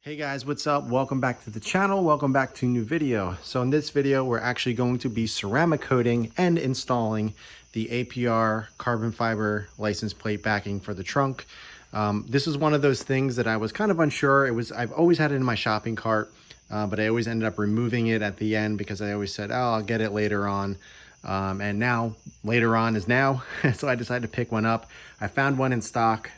Hey guys, what's up? Welcome back to the channel. Welcome back to a new video. So in this video, we're actually going to be ceramic coating and installing the APR carbon fiber license plate backing for the trunk. This is one of those things that I was kind of unsure. I've always had it in my shopping cart, but I always ended up removing it at the end because I always said, oh, I'll get it later on. And now later on is now. So I decided to pick one up. I found one in stock,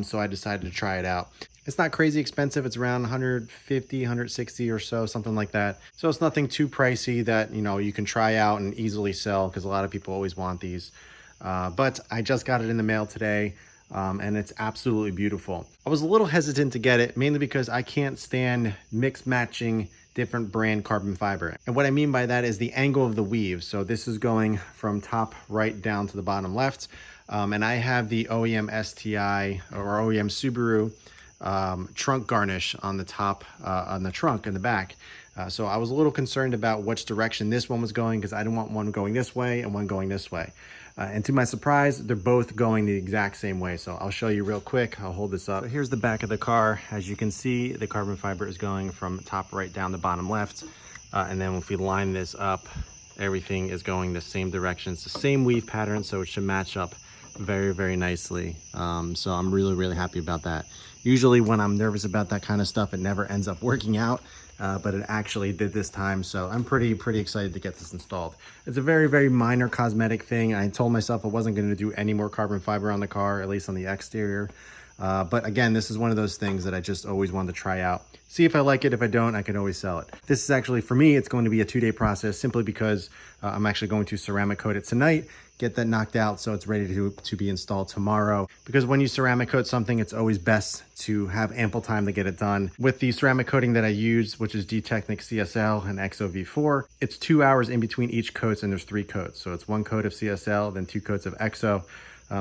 so I decided to try it out. It's not crazy expensive. It's around 150, 160 or so, something like that. So it's nothing too pricey that, you can try out and easily sell because a lot of people always want these. But I just got it in the mail today. And it's absolutely beautiful. I was a little hesitant to get it, mainly because I can't stand mix matching different brand carbon fiber. And what I mean by that is the angle of the weave. So this is going from top right down to the bottom left. And I have the OEM STI or OEM Subaru trunk garnish on the top, on the trunk in the back. So I was a little concerned about which direction this one was going because I didn't want one going this way and one going this way. And to my surprise, they're both going the exact same way. So I'll show you real quick. I'll hold this up. So here's the back of the car. As you can see, the carbon fiber is going from top right down to bottom left. And then if we line this up, everything is going the same direction. It's the same weave pattern, so it should match up very, very nicely. So I'm really, really happy about that. Usually when I'm nervous about that kind of stuff, it never ends up working out. But it actually did this time, so I'm pretty excited to get this installed. It's a very, very minor cosmetic thing. I told myself I wasn't going to do any more carbon fiber on the car, at least on the exterior. But again, this is one of those things that I just always wanted to try out. See if I like it. If I don't, I can always sell it. This is actually, for me, it's going to be a 2-day process simply because I'm actually going to ceramic coat it tonight, get that knocked out so it's ready to be installed tomorrow. Because when you ceramic coat something, it's always best to have ample time to get it done. With the ceramic coating that I use, which is G-Technic CSL and XO-V4, it's 2 hours in between each coats, and there's 3 coats. So it's 1 coat of CSL, then 2 coats of XO.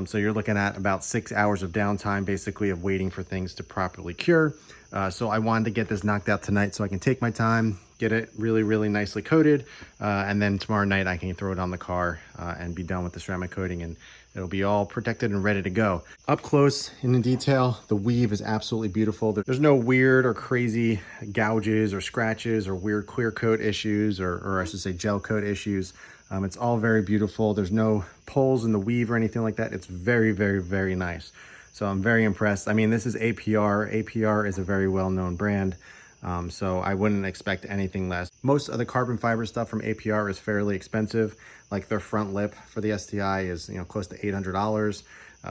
So you're looking at about 6 hours of downtime, basically, of waiting for things to properly cure. So I wanted to get this knocked out tonight so I can take my time, get it really, really nicely coated. And then tomorrow night I can throw it on the car and be done with the ceramic coating, and it'll be all protected and ready to go. Up close in the detail, the weave is absolutely beautiful. There's no weird or crazy gouges or scratches or weird clear coat issues, or I should say gel coat issues. It's all very beautiful. There's no pulls in the weave or anything like that. It's very, very, very nice. So I'm very impressed. I mean, this is APR. APR is a very well-known brand. So I wouldn't expect anything less. Most of the carbon fiber stuff from APR is fairly expensive. Like their front lip for the STI is, close to $800.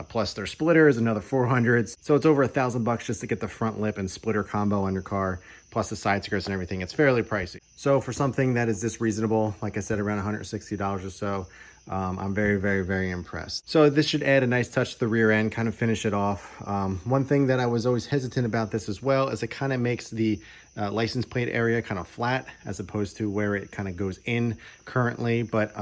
Plus their splitter is another $400. So it's over $1,000 just to get the front lip and splitter combo on your car, plus the side skirts and everything. It's fairly pricey. So for something that is this reasonable, like I said, around $160 or so, I'm very, very, very impressed. So this should add a nice touch to the rear end, kind of finish it off. One thing that I was always hesitant about this as well is it kind of makes the license plate area kind of flat as opposed to where it kind of goes in currently. But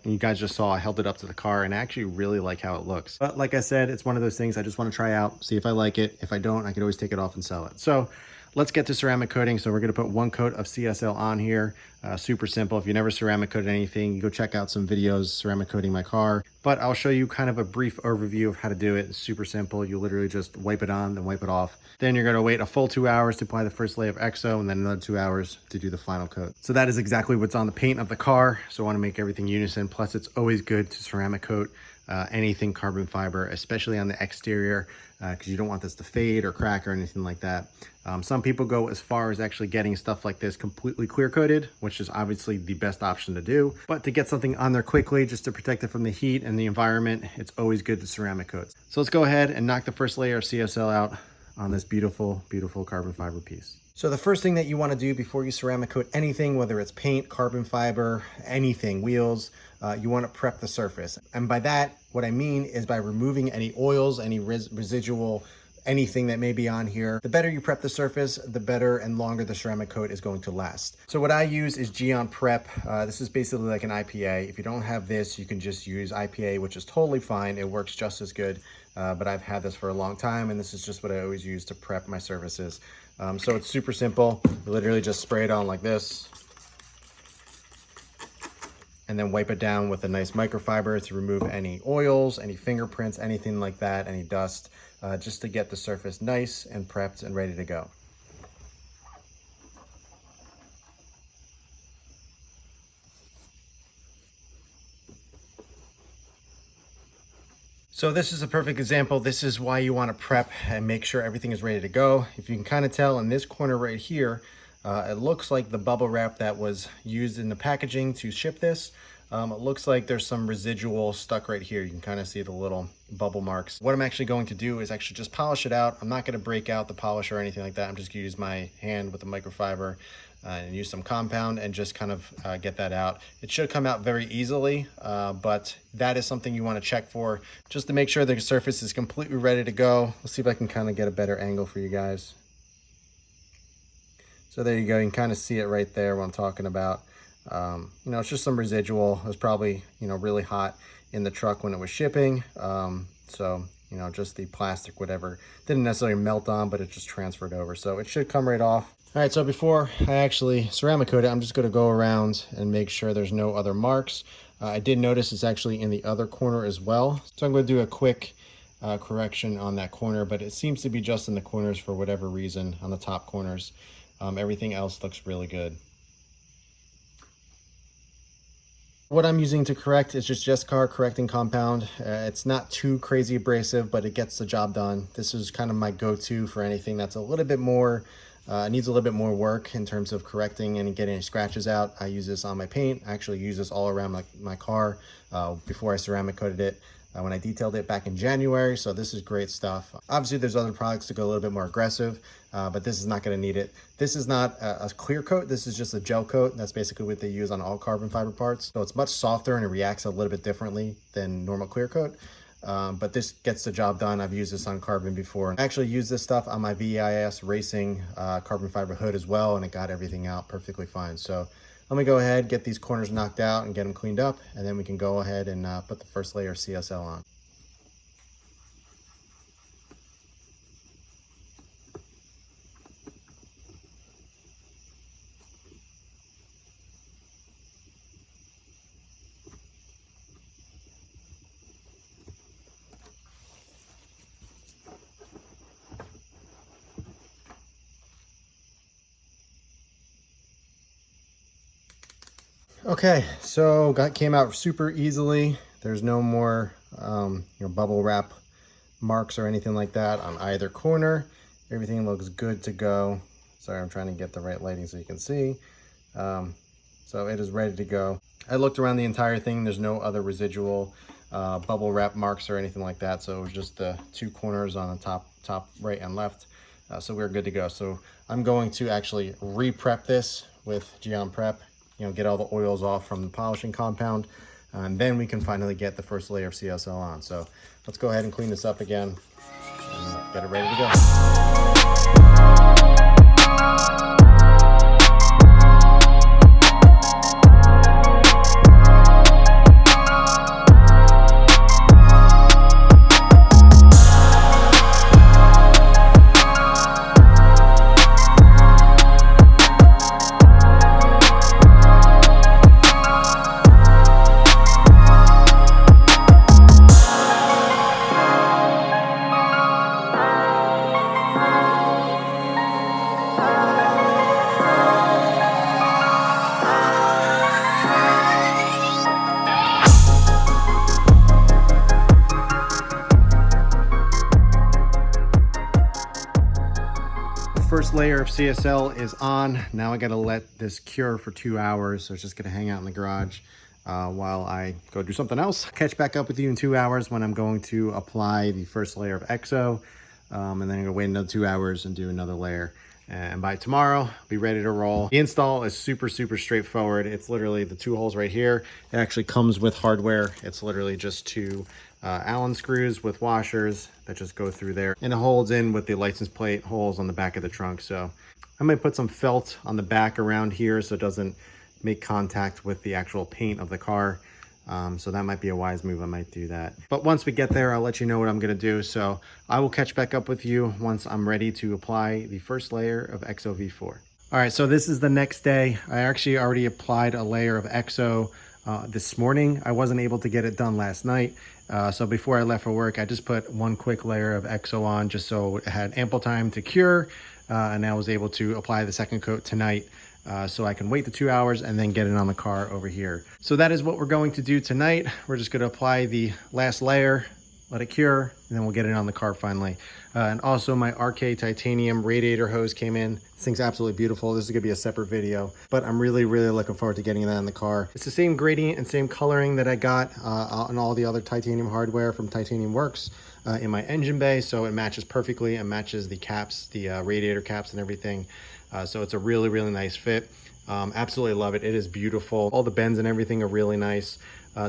you guys just saw I held it up to the car, and I actually really like how it looks. But like I said, it's one of those things I just want to try out, see if I like it. If I don't, I can always take it off and sell it. So let's get to ceramic coating. So we're going to put 1 coat of CSL on here. Super simple. If you never ceramic coated anything, you go check out some videos ceramic coating my car. But I'll show you kind of a brief overview of how to do it. It's super simple. You literally just wipe it on, then wipe it off. Then you're going to wait a full 2 hours to apply the first layer of XO, and then another 2 hours to do the final coat. So that is exactly what's on the paint of the car. So I want to make everything unison. Plus, it's always good to ceramic coat anything carbon fiber, especially on the exterior, because you don't want this to fade or crack or anything like that. Some people go as far as actually getting stuff like this completely clear coated, which is obviously the best option to do. But to get something on there quickly, just to protect it from the heat and the environment, it's always good to ceramic coat. So let's go ahead and knock the first layer of CSL out on this beautiful, beautiful carbon fiber piece. So the first thing that you want to do before you ceramic coat anything, whether it's paint, carbon fiber, anything, wheels, you want to prep the surface. And by that, what I mean is by removing any oils, any residual, anything that may be on here. The better you prep the surface, the better and longer the ceramic coat is going to last. So what I use is Geon Prep. This is basically like an IPA. If you don't have this, you can just use IPA, which is totally fine. It works just as good. But I've had this for a long time, and this is just what I always use to prep my surfaces. So it's super simple. You literally just spray it on like this, and then wipe it down with a nice microfiber to remove any oils, any fingerprints, anything like that, any dust, just to get the surface nice and prepped and ready to go. So this is a perfect example. This is why you want to prep and make sure everything is ready to go. If you can kind of tell in this corner right here, it looks like the bubble wrap that was used in the packaging to ship this. It looks like there's some residual stuck right here. You can kind of see the little bubble marks. What I'm actually going to do is actually just polish it out. I'm not going to break out the polish or anything like that. I'm just going to use my hand with the microfiber and use some compound and just kind of get that out. It should come out very easily, but that is something you want to check for just to make sure the surface is completely ready to go. Let's see if I can kind of get a better angle for you guys. So there you go. You can kind of see it right there, what I'm talking about. You know, it's just some residual. It was probably, you know, really hot in the truck when it was shipping. So, you know, just the plastic, whatever, didn't necessarily melt on, but it just transferred over. So it should come right off. All right, so before I actually ceramic coat it, I'm just going to go around and make sure there's no other marks. I did notice it's actually in the other corner as well. So I'm going to do a quick correction on that corner, but it seems to be just in the corners for whatever reason, on the top corners. Everything else looks really good. What I'm using to correct is just car correcting compound. It's not too crazy abrasive, but it gets the job done. This is kind of my go-to for anything that's a little bit more, needs a little bit more work in terms of correcting and getting any scratches out. I use this on my paint. I actually use this all around my car before I ceramic coated it when I detailed it back in January. So this is great stuff. Obviously, there's other products to go a little bit more aggressive, but this is not going to need it. This is not a clear coat. This is just a gel coat. That's basically what they use on all carbon fiber parts. So it's much softer and it reacts a little bit differently than normal clear coat. But this gets the job done. I've used this on carbon before. I actually used this stuff on my VIS racing carbon fiber hood as well, and it got everything out perfectly fine. So let me go ahead, get these corners knocked out and get them cleaned up, and then we can go ahead and put the first layer of CSL on. Okay, so came out super easily. There's no more you know, bubble wrap marks or anything like that on either corner. Everything looks good to go. Sorry, I'm trying to get the right lighting so you can see. So it is ready to go. I looked around the entire thing. There's no other residual bubble wrap marks or anything like that. So it was just the two corners on the top right and left. So we're good to go. So I'm going to actually re-prep this with Geon Prep. You know, get all the oils off from the polishing compound, and then we can finally get the first layer of CSL on. So let's go ahead and clean this up again and get it ready to go. First layer of CSL is on. Now I gotta let this cure for 2 hours. So it's just gonna hang out in the garage while I go do something else. Catch back up with you in 2 hours when I'm going to apply the first layer of EXO. And then I'm gonna wait another 2 hours and do another layer. And by tomorrow, I'll be ready to roll. The install is super straightforward. It's literally the 2 holes right here. It actually comes with hardware. It's literally just 2 Allen screws with washers that just go through there, and it holds in with the license plate holes on the back of the trunk. So I might put some felt on the back around here so it doesn't make contact with the actual paint of the car. So that might be a wise move. I might do that. But once we get there, I'll let you know what I'm going to do. So I will catch back up with you once I'm ready to apply the first layer of EXO V4. All right, so this is the next day. I actually already applied a layer of EXO this morning. I wasn't able to get it done last night. So before I left for work, I just put 1 quick layer of EXO on just so it had ample time to cure. And I was able to apply the second coat tonight. So I can wait the 2 hours and then get it on the car over here. So that is what we're going to do tonight. We're just going to apply the last layer let it cure, and then we'll get it on the car finally. And also my RK titanium radiator hose came in. This thing's absolutely beautiful. This is gonna be a separate video, but I'm really looking forward to getting that in the car. It's the same gradient and same coloring that I got on all the other titanium hardware from Titanium Works in my engine bay, so it matches perfectly and matches the caps, the radiator caps and everything. So it's a really nice fit. Absolutely love it. It is beautiful. All the bends and everything are really nice.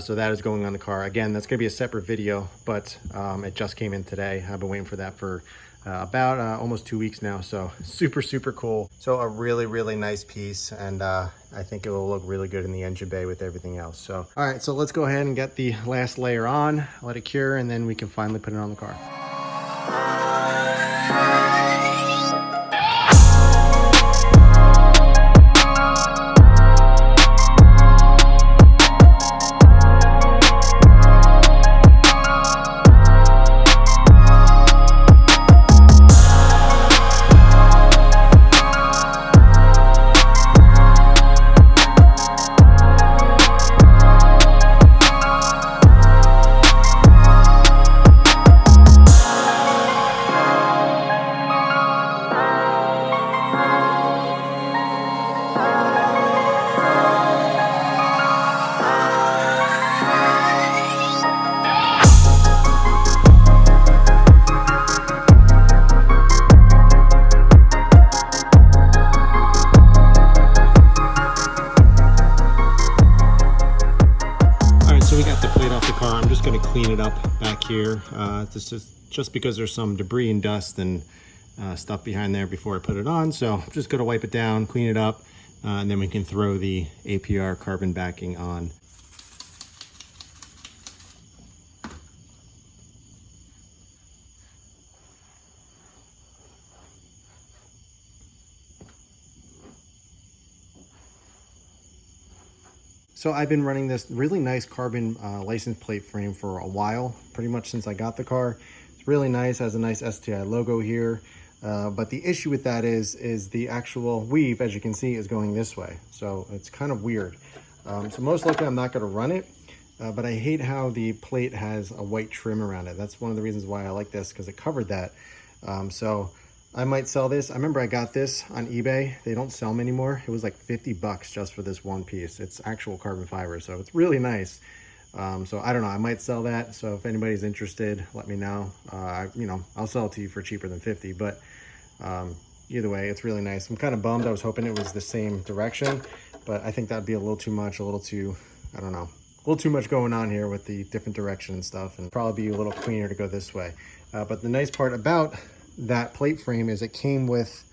So that is going on the car. Again, that's gonna be a separate video, but it just came in today. I've been waiting for that for about almost 2 weeks now. So super cool. So a really nice piece, and I think it will look really good in the engine bay with everything else. So, all right, so let's go ahead and get the last layer on, let it cure, and then we can finally put it on the car. Clean it up back here. This is just because there's some debris and dust and stuff behind there before I put it on. So I'm just going to wipe it down, clean it up, and then we can throw the APR carbon backing on. So I've been running this really nice carbon license plate frame for a while, pretty much since I got the car. It's really nice, has a nice STI logo here. But the issue with that is the actual weave, as you can see, is going this way. So it's kind of weird. So most likely I'm not gonna run it, but I hate how the plate has a white trim around it. That's one of the reasons why I like this, because it covered that. So I might sell this. I remember I got this on eBay. They don't sell them anymore. It was like 50 bucks just for this one piece. It's actual carbon fiber, so it's really nice. So I don't know, I might sell that. So if anybody's interested, let me know. You know, I'll sell it to you for cheaper than 50, but either way, it's really nice. I'm kind of bummed. I was hoping it was the same direction, but I think that'd be a little too much, a little too, I don't know, a little too much going on here with the different direction and stuff, and probably be a little cleaner to go this way. But the nice part about that plate frame is it came with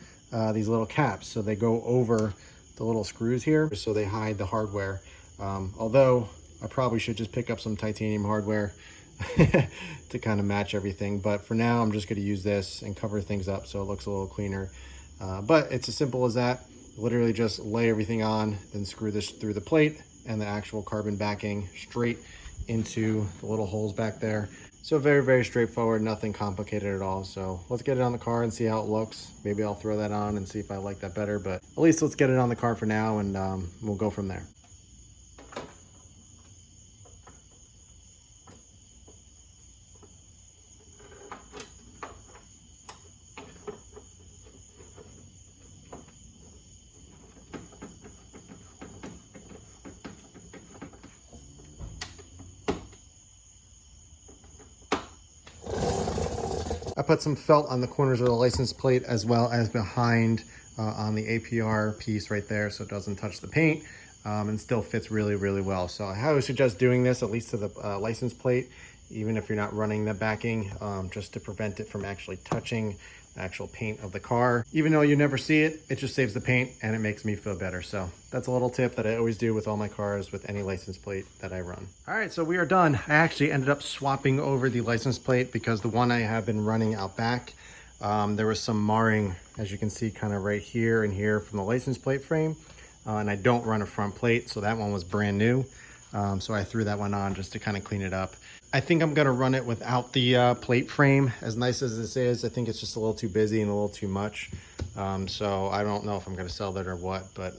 these little caps, so they go over the little screws here, so they hide the hardware. Although I probably should just pick up some titanium hardware to kind of match everything, but for now I'm just going to use this and cover things up so it looks a little cleaner. But it's as simple as that. Literally just lay everything on, then screw this through the plate and the actual carbon backing straight into the little holes back there. So very straightforward, nothing complicated at all. So let's get it on the car and see how it looks. Maybe I'll throw that on and see if I like that better, but at least let's get it on the car for now, and we'll go from there. I put some felt on the corners of the license plate as well as behind on the APR piece right there, so it doesn't touch the paint and still fits really well. So I highly suggest doing this, at least to the license plate, even if you're not running the backing, just to prevent it from actually touching the actual paint of the car. Even though you never see it, it just saves the paint and it makes me feel better. So that's a little tip that I always do with all my cars with any license plate that I run. All right, so we are done. I actually ended up swapping over the license plate because the one I have been running out back, there was some marring, as you can see, kind of right here and here from the license plate frame. And I don't run a front plate, so that one was brand new. So I threw that one on just to kind of clean it up. I think I'm gonna run it without the plate frame. As nice as this is, I think it's just a little too busy and a little too much. So I don't know if I'm gonna sell that or what, but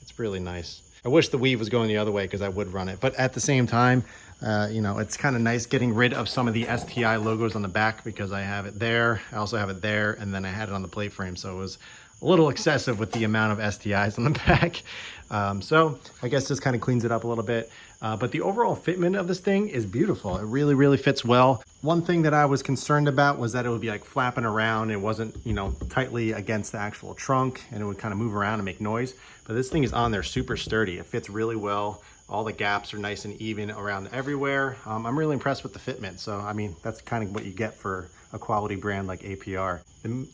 it's really nice. I wish the weave was going the other way because I would run it. But at the same time, You know, it's kind of nice getting rid of some of the STI logos on the back because I have it there. I also have it there, and then I had it on the plate frame. So it was a little excessive with the amount of STIs on the back. So I guess this kind of cleans it up a little bit. But the overall fitment of this thing is beautiful. It really, really fits well. One thing that I was concerned about was that it would be like flapping around. It wasn't, you know, tightly against the actual trunk, and it would kind of move around and make noise. But this thing is on there super sturdy. It fits really well. All the gaps are nice and even around everywhere. I'm really impressed with the fitment. So, I mean, that's kind of what you get for a quality brand like APR.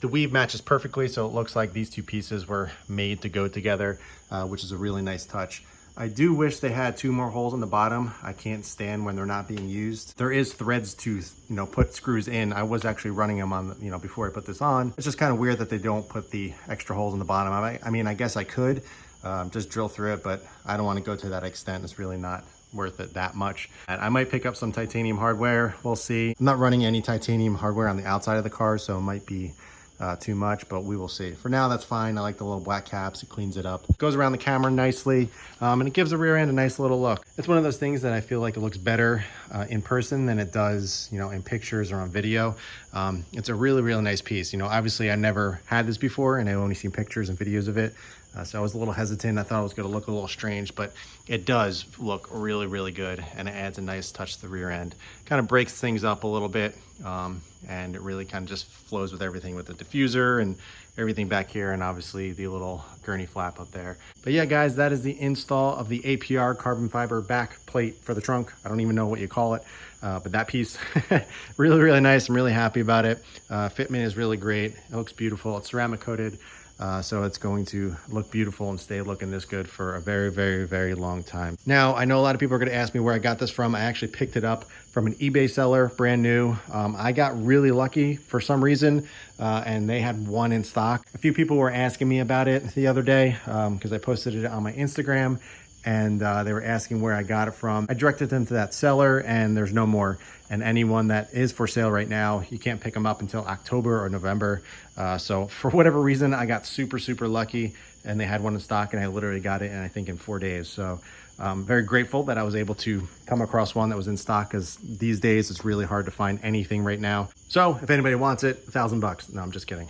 The weave matches perfectly, so it looks like these two pieces were made to go together, which is a really nice touch. I do wish they had 2 more holes on the bottom. I can't stand when they're not being used. There is threads to, you know, put screws in. I was actually running them on, you know, before I put this on. It's just kind of weird that they don't put the extra holes on the bottom. I mean, I guess I could just drill through it, but I don't want to go to that extent. It's really not worth it that much. And I might pick up some titanium hardware. We'll see. I'm not running any titanium hardware on the outside of the car, so it might be too much, but we will see. For now, that's fine. I like the little black caps. It cleans it up. It goes around the camera nicely, and it gives the rear end a nice little look. It's one of those things that I feel like it looks better in person than it does, you know, in pictures or on video. It's a really, really nice piece. You know, obviously I never had this before, and I've only seen pictures and videos of it. So I was a little hesitant. I thought it was going to look a little strange, but it does look really, really good, and it adds a nice touch to the rear end. Kind of breaks things up a little bit, and it really kind of just flows with everything with the diffuser and everything back here, and obviously the little gurney flap up there. But yeah, guys, that is the install of the APR carbon fiber back plate for the trunk. I don't even know what you call it, but that piece, really, really nice. I'm really happy about it. Fitment is really great. It looks beautiful. It's ceramic coated. So it's going to look beautiful and stay looking this good for a very, very, very long time. Now, I know a lot of people are going to ask me where I got this from. I actually picked it up from an eBay seller, brand new. I got really lucky for some reason, and they had one in stock. A few people were asking me about it the other day because I posted it on my Instagram, and they were asking where I got it from. I directed them to that seller, and there's no more. And anyone that is for sale right now, you can't pick them up until October or November. So for whatever reason, I got super, super lucky, and they had one in stock, and I literally got it in, I think, in 4 days. So I'm very grateful that I was able to come across one that was in stock, because these days it's really hard to find anything right now. So if anybody wants it, $1,000. No, I'm just kidding.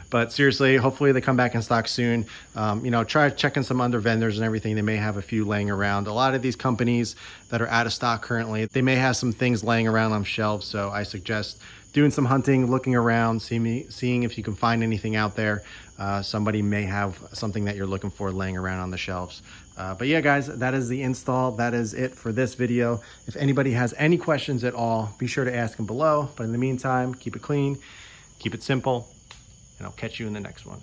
But seriously, hopefully they come back in stock soon. You know, try checking some other vendors and everything. They may have a few laying around. A lot of these companies that are out of stock currently, they may have some things laying around on shelves. So I suggest doing some hunting, looking around, seeing if you can find anything out there. Somebody may have something that you're looking for laying around on the shelves. But yeah, guys, that is the install. That is it for this video. If anybody has any questions at all, be sure to ask them below. But in the meantime, keep it clean, keep it simple, and I'll catch you in the next one.